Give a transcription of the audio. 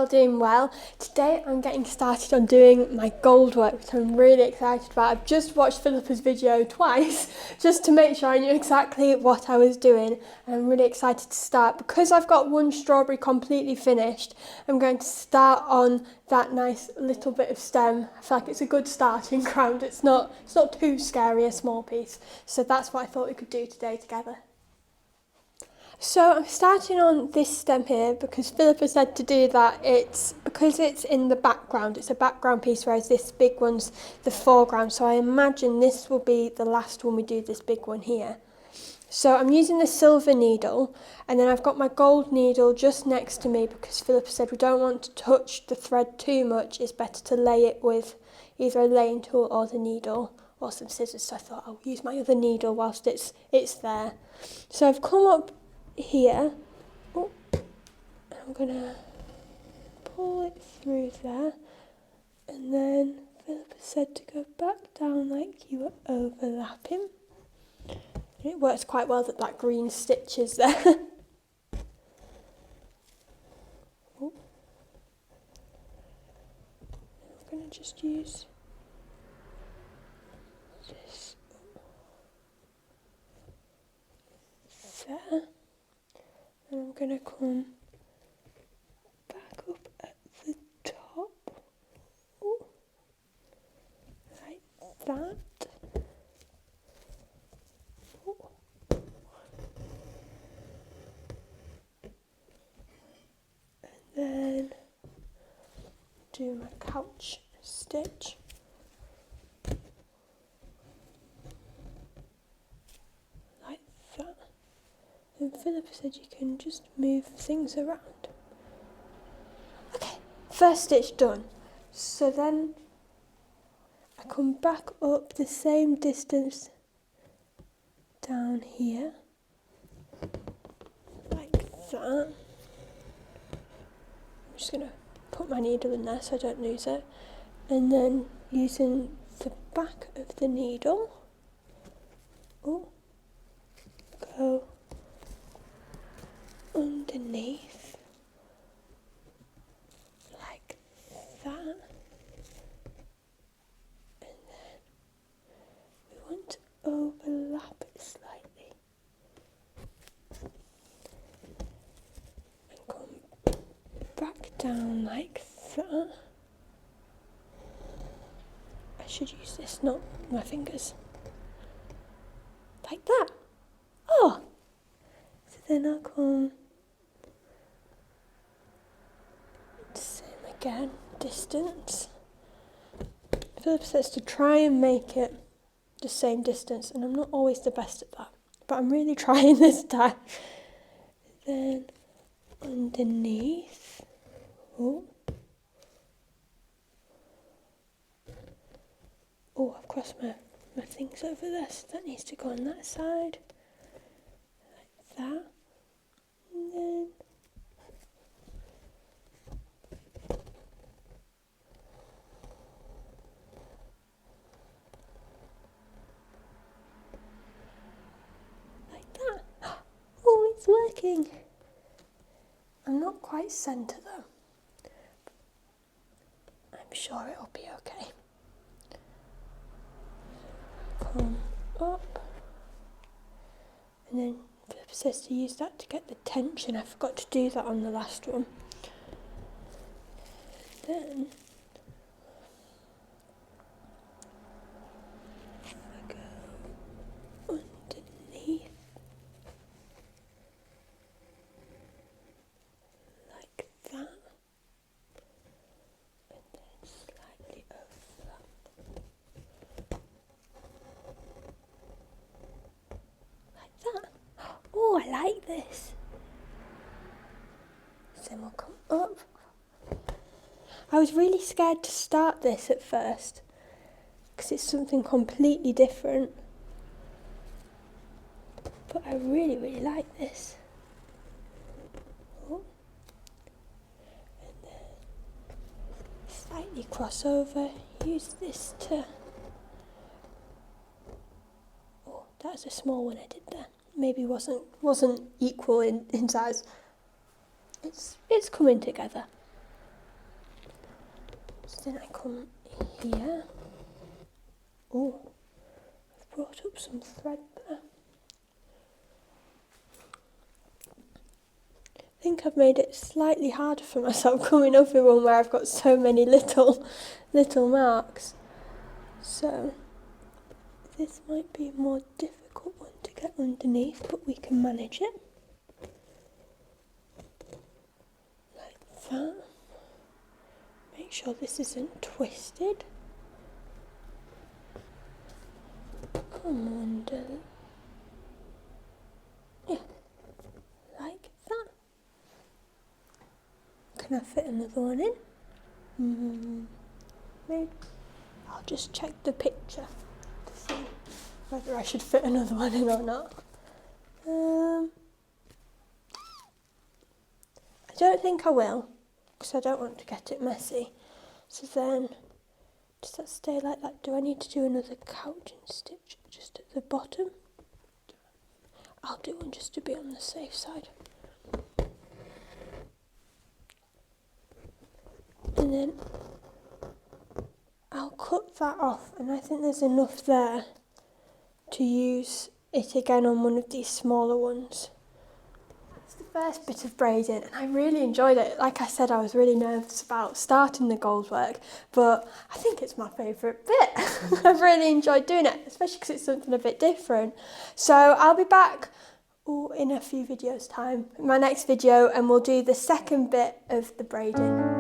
all doing well. Today I'm getting started on doing my Goldwork, which I'm really excited about. I've just watched Phillipa's video twice just to make sure I knew exactly what I was doing, and I'm really excited to start. Because I've got one strawberry completely finished, I'm going to start on that nice little bit of stem. I feel like it's a good starting ground. It's not too scary, a small piece. So that's what I thought we could do today together. So I'm starting on this stem here because Phillipa said to do that. It's because it's in the background, it's a background piece, whereas this big one's the foreground. So I imagine this will be the last one we do, this big one here. So I'm using the silver needle, and then I've got my gold needle just next to me because Phillipa said we don't want to touch the thread too much. It's better to lay it with either a laying tool or the needle or some scissors. So I thought I'll use my other needle whilst it's there. So I've come up here, I'm gonna pull it through there, and then Phillipa said to go back down like you were overlapping. It works quite well that green stitch is there. I'm gonna just use this there. And I'm going to come back up at the top, like that. And then do my couch stitch. Like that. And Phillipa said you can just move things around. Okay, first stitch done. So then I come back up the same distance down here, like that. I'm just going to put my needle in there so I don't lose it. And then using the back of the needle, go underneath like that, and then we want to overlap it slightly and come back down like that. I should use this, not my fingers, like that. So then I'll come same again, distance. Phillipa says to try and make it the same distance, and I'm not always the best at that, but I'm really trying this time. Then underneath, I've crossed my things over there, so that needs to go on that side, like that, and then it's working. I'm not quite centre though. I'm sure it'll be okay. Come up, and then Phillipa says to use that to get the tension. I forgot to do that on the last one. Then I go underneath like that, and then slightly overlap. Like that. I like this. Then we'll come up. I was really scared to start this at first because it's something completely different, but I really, really like this. And then slightly cross over, use this to, that's a small one I did there. Maybe wasn't equal in size. It's coming together. then I come here. Oh, I've brought up some thread there. I think I've made it slightly harder for myself coming up with one where I've got so many little marks. So this might be a more difficult one to get underneath, but we can manage it. Like that. Make sure this isn't twisted. Come under. Yeah, like that. Can I fit another one in? Maybe. I'll just check the picture to see whether I should fit another one in or not. I don't think I will, because I don't want to get it messy. So then, does that stay like that? Do I need to do another couching stitch just at the bottom? I'll do one just to be on the safe side. And then I'll cut that off, and I think there's enough there to use it again on one of these smaller ones. That's the first bit of braiding, and I really enjoyed it. Like I said, I was really nervous about starting the Goldwork, but I think it's my favourite bit. I've really enjoyed doing it, especially because it's something a bit different. So I'll be back in a few videos time, in my next video, and we'll do the second bit of the braiding.